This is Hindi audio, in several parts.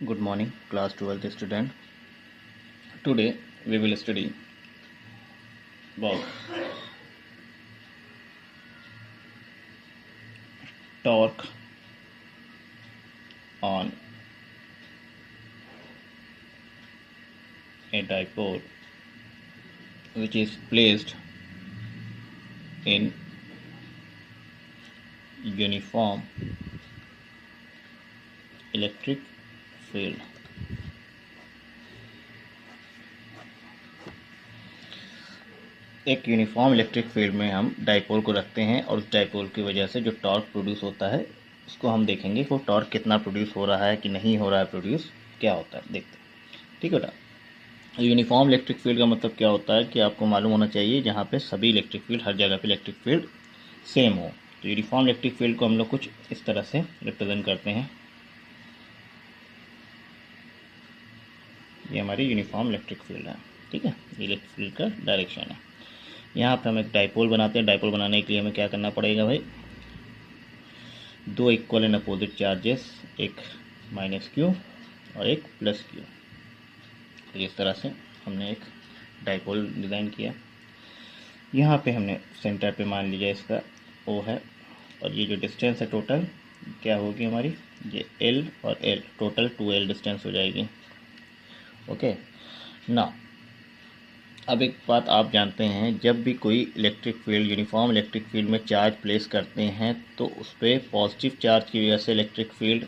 Good morning, class 12th student. Today we will study about torque on a dipole which is placed in uniform electric field. एक यूनिफॉर्म इलेक्ट्रिक फील्ड में हम डाइपोल को रखते हैं और उस डाइपोल की वजह से जो टॉर्क प्रोड्यूस होता है उसको हम देखेंगे कि वो टॉर्क कितना प्रोड्यूस हो रहा है कि नहीं हो रहा है प्रोड्यूस, क्या होता है देखते हैं। ठीक है बेटा, यूनिफॉर्म इलेक्ट्रिक फील्ड का मतलब क्या होता है कि आपको मालूम होना चाहिए जहाँ पे सभी इलेक्ट्रिक फील्ड, हर जगह पे इलेक्ट्रिक फील्ड सेम हो। तो यूनिफॉर्म इलेक्ट्रिक फील्ड को हम लोग कुछ इस तरह से रिप्रेजेंट करते हैं। ये हमारी यूनिफॉर्म इलेक्ट्रिक फील्ड है। ठीक है, ये इलेक्ट्रिक फील्ड का डायरेक्शन है। यहाँ पे हम एक डाइपोल बनाते हैं। डाइपोल बनाने के लिए हमें क्या करना पड़ेगा भाई, दो इक्वल एंड अपोजिट चार्जेस, एक माइनस क्यू और एक प्लस क्यू। इस तरह से हमने एक डाइपोल डिज़ाइन किया। यहाँ पे हमने सेंटर पे मान लीजिए इसका ओ है और ये जो डिस्टेंस है टोटल क्या होगी हमारी, ये एल और एल, टोटल 2L डिस्टेंस हो जाएगी। ओके ना, अब एक बात आप जानते हैं, जब भी कोई electric field, uniform electric field में चार्ज प्लेस करते हैं तो उस पर पॉजिटिव चार्ज की वजह से इलेक्ट्रिक फील्ड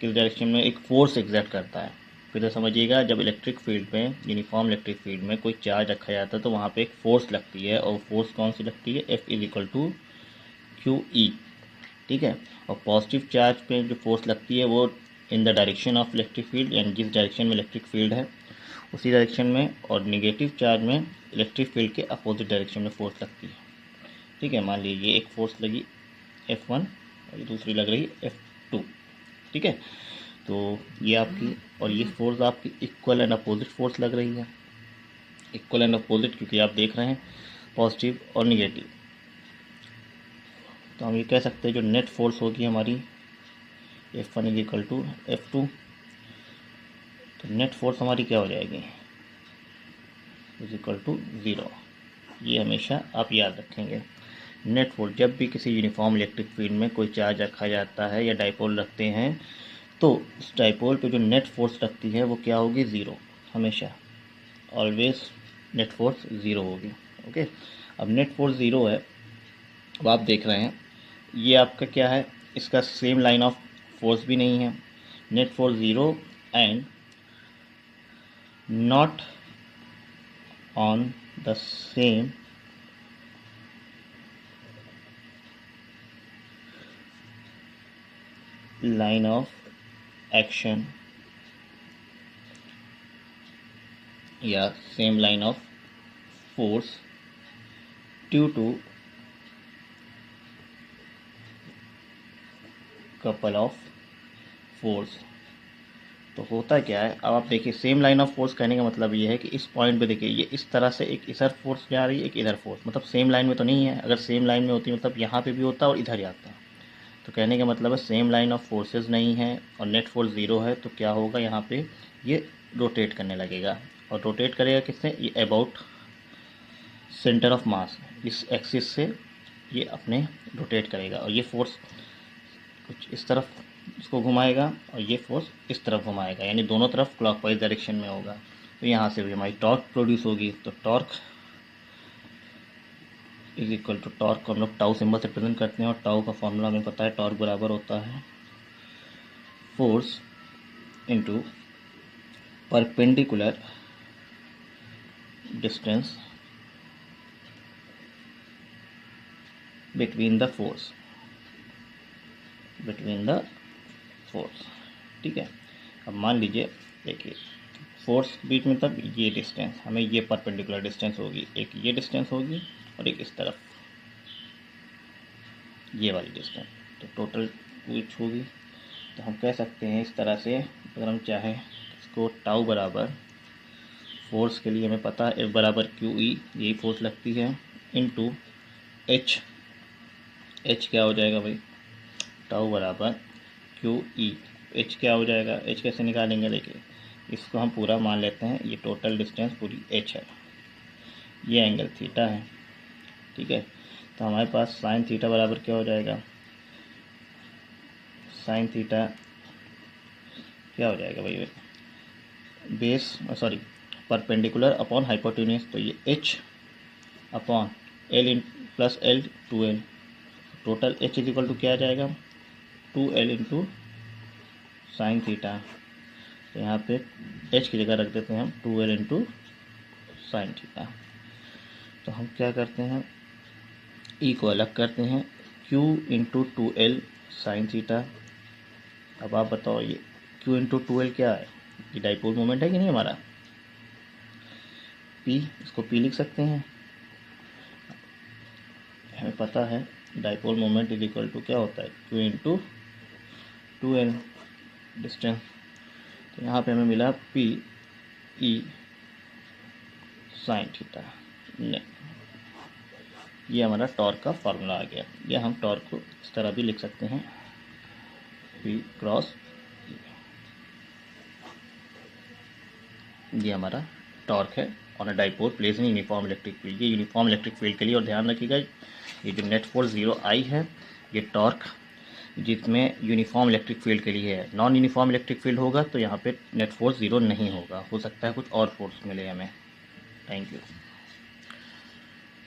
किस डायरेक्शन में एक फोर्स एग्जर्ट करता है। फिर तो समझिएगा, जब इलेक्ट्रिक फील्ड में, यूनिफॉर्म इलेक्ट्रिक फील्ड में कोई चार्ज रखा जाता है तो वहाँ पे एक फोर्स लगती है, और फोर्स कौन सी लगती है, F = QE। ठीक है, और पॉजिटिव चार्ज पे जो फोर्स लगती है वो in the direction of electric field, यानी जिस डायरेक्शन में इलेक्ट्रिक फील्ड है उसी डायरेक्शन में, और निगेटिव चार्ज में इलेक्ट्रिक फील्ड के अपोजिट डायरेक्शन में फोर्स लगती है। ठीक है, मान लीजिए ये एक फोर्स लगी F1 और ये दूसरी लग रही F2। ठीक है, तो ये आपकी और ये फोर्स आपकी इक्वल एंड अपोजिट फोर्स लग रही है। इक्वल एंड अपोजिट क्योंकि आप देख रहे हैं पॉजिटिव और निगेटिव। तो हम ये कह सकते हैं जो नेट फोर्स होगी हमारी F1 = F2, तो नेट फोर्स हमारी क्या हो जाएगी, =0। ये हमेशा आप याद रखेंगे। नेट फोर्स, जब भी किसी यूनिफॉर्म इलेक्ट्रिक फील्ड में कोई चार्ज रखा जाता है या डाइपोल रखते हैं तो उस डाइपोल पे जो नेट फोर्स लगती है वो क्या होगी, 0। हमेशा ऑलवेज नेट फोर्स 0 होगी। ओके, अब नेट फोर्स 0 है। अब आप देख रहे हैं ये आपका क्या है, इसका सेम लाइन ऑफ फोर्स भी नहीं है। Net force 0 and not on the same line of action या same line of force due to couple of force। तो होता क्या है, अब आप देखिए सेम लाइन ऑफ फोर्स कहने का मतलब ये है कि इस पॉइंट पे देखिए ये इस तरह से एक इधर फोर्स जा रही है, एक इधर फोर्स, मतलब सेम लाइन में तो नहीं है। अगर सेम लाइन में होती मतलब यहाँ पे भी होता और इधर जाता। तो कहने का मतलब है सेम लाइन ऑफ फोर्सेस नहीं है और नेट फोर्स 0 है, तो क्या होगा यहाँ पे ये रोटेट करने लगेगा। और रोटेट करेगा किससे, ये अबाउट सेंटर ऑफ मास, इस एक्सिस से ये अपने रोटेट करेगा और ये फोर्स कुछ इस तरफ इसको घुमाएगा और ये फोर्स इस तरफ घुमाएगा, यानी दोनों तरफ क्लॉकवाइज डायरेक्शन में होगा। तो यहाँ से भी हमारी टॉर्क प्रोड्यूस होगी। तो टॉर्क टॉर्क को हम लोग टाउ सिंबल से प्रेजेंट करते हैं और टाउ का फॉर्मूला हमें पता है, टॉर्क बराबर होता है force into perpendicular distance between the force. ठीक है, अब मान लीजिए देखिए फोर्स बीच में, तब ये डिस्टेंस हमें ये परपेंडिकुलर डिस्टेंस होगी, एक ये डिस्टेंस होगी और एक इस तरफ ये वाली डिस्टेंस, तो टोटल 2h होगी। तो हम कह सकते हैं इस तरह से, अगर हम चाहें इसको टाउ बराबर, फोर्स के लिए हमें पता है F = QE, यही फोर्स लगती है, इनटू H क्या हो जाएगा भाई, टाउ बराबर QE एच क्या हो जाएगा, एच कैसे निकालेंगे, देखिए इसको हम पूरा मान लेते हैं, ये टोटल डिस्टेंस पूरी एच है, ये एंगल थीटा है, ठीक है। तो हमारे पास साइन थीटा बराबर क्या हो जाएगा, साइन थीटा क्या हो जाएगा भाई, base sorry perpendicular upon hypotenuse, तो ये h upon l in plus l 2l, total h is equal to क्या आ जाएगा 2l इंटू साइन थीटा। तो यहाँ पे एच की जगह रख देते हैं हम 2l इंटू साइन थीटा। तो हम क्या करते हैं, ई को अलग करते हैं, q into 2l sine theta. अब आप बताओ ये q इंटू 2l क्या है, ये डाइपोल मोमेंट है कि नहीं हमारा, p, इसको p लिख सकते हैं, हमें पता है dipole moment is equal to क्या होता है q इंटू 2l डिस्टेंस। तो यहाँ पे हमें मिला p e साइन थीटा, ये हमारा टॉर्क का फार्मूला आ गया। या हम टॉर्क को इस तरह भी लिख सकते हैं, p क्रॉस e, ये हमारा टॉर्क है और अ dipole place in uniform electric field. ये यूनिफॉर्म इलेक्ट्रिक फील्ड के लिए, और ध्यान रखिएगा ये जो नेट फोर्स 0I है, ये टॉर्क जिसमें यूनिफॉर्म इलेक्ट्रिक फील्ड के लिए है। नॉन यूनिफॉर्म इलेक्ट्रिक फील्ड होगा तो यहाँ पे नेट फोर्स 0 नहीं होगा, हो सकता है कुछ और फोर्स मिले हमें। Thank you.